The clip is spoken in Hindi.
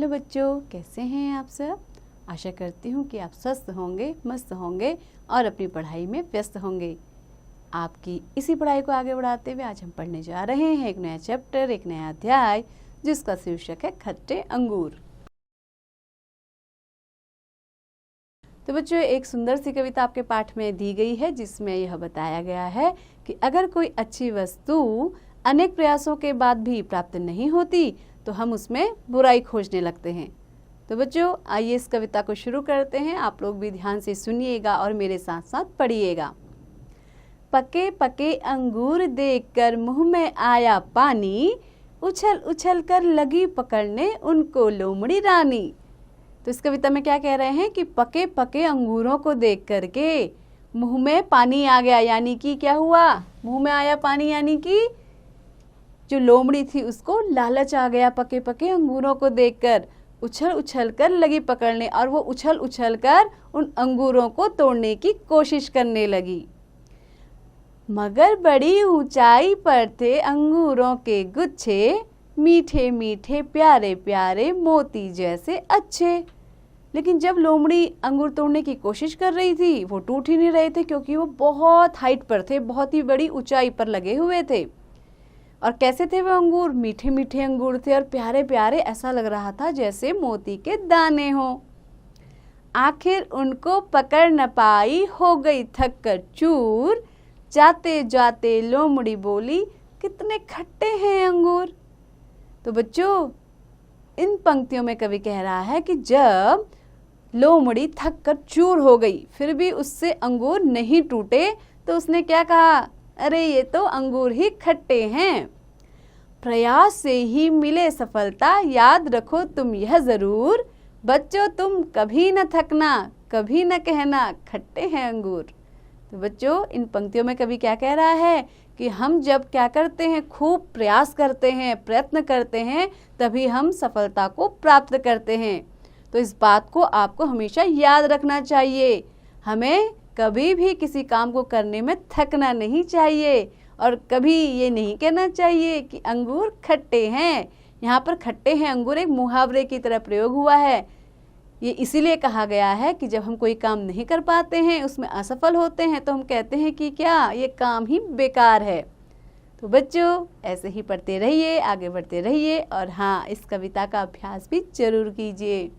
हेलो बच्चों, कैसे हैं आप सब। आशा करती हूँ कि आप स्वस्थ होंगे, मस्त होंगे और अपनी पढ़ाई में व्यस्त होंगे। आपकी इसी पढ़ाई को आगे बढ़ाते हुए आज हम पढ़ने जा रहे हैं एक नया चैप्टर, एक नया अध्याय, जिसका शीर्षक है खट्टे अंगूर। तो बच्चों, एक सुंदर सी कविता आपके पाठ में दी गई है, जिसमें यह बताया गया है कि अगर कोई अच्छी वस्तु अनेक प्रयासों के बाद भी प्राप्त नहीं होती तो हम उसमें बुराई खोजने लगते हैं। तो बच्चों, आइए इस कविता को शुरू करते हैं। आप लोग भी ध्यान से सुनिएगा और मेरे साथ साथ पढ़िएगा। पके पके अंगूर देखकर मुंह में आया पानी, उछल उछल कर लगी पकड़ने उनको लोमड़ी रानी। तो इस कविता में क्या कह रहे हैं कि पके पके अंगूरों को देख करके मुंह में पानी आ गया, यानी कि क्या हुआ, मुंह में आया पानी, यानी कि जो लोमड़ी थी उसको लालच आ गया। पके पके अंगूरों को देखकर उछल उछल कर लगी पकड़ने, और वो उछल उछल कर उन अंगूरों को तोड़ने की कोशिश करने लगी। मगर बड़ी ऊंचाई पर थे अंगूरों के गुच्छे, मीठे मीठे प्यारे प्यारे मोती जैसे अच्छे। लेकिन जब लोमड़ी अंगूर तोड़ने की कोशिश कर रही थी, वो टूट ही नहीं रहे थे, क्योंकि वो बहुत हाइट पर थे, बहुत ही बड़ी ऊंचाई पर लगे हुए थे। और कैसे थे वो अंगूर, मीठे मीठे अंगूर थे और प्यारे प्यारे, ऐसा लग रहा था जैसे मोती के दाने हों। आखिर उनको पकड़ न पाई, हो गई थक कर चूर, जाते जाते लोमड़ी बोली, कितने खट्टे हैं अंगूर। तो बच्चों, इन पंक्तियों में कवि कह रहा है कि जब लोमड़ी थक कर चूर हो गई, फिर भी उससे अंगूर नहीं टूटे, तो उसने क्या कहा, अरे ये तो अंगूर ही खट्टे हैं। प्रयास से ही मिले सफलता, याद रखो तुम यह जरूर, बच्चों तुम कभी न थकना, कभी न कहना खट्टे हैं अंगूर। तो बच्चों, इन पंक्तियों में कवि क्या कह रहा है कि हम जब क्या करते हैं, खूब प्रयास करते हैं, प्रयत्न करते हैं, तभी हम सफलता को प्राप्त करते हैं। तो इस बात को आपको हमेशा याद रखना चाहिए। हमें कभी भी किसी काम को करने में थकना नहीं चाहिए, और कभी ये नहीं कहना चाहिए कि अंगूर खट्टे हैं। यहाँ पर खट्टे हैं अंगूर एक मुहावरे की तरह प्रयोग हुआ है। ये इसीलिए कहा गया है कि जब हम कोई काम नहीं कर पाते हैं, उसमें असफल होते हैं, तो हम कहते हैं कि क्या, ये काम ही बेकार है। तो बच्चों, ऐसे ही पढ़ते रहिए, आगे बढ़ते रहिए, और हाँ, इस कविता का अभ्यास भी जरूर कीजिए।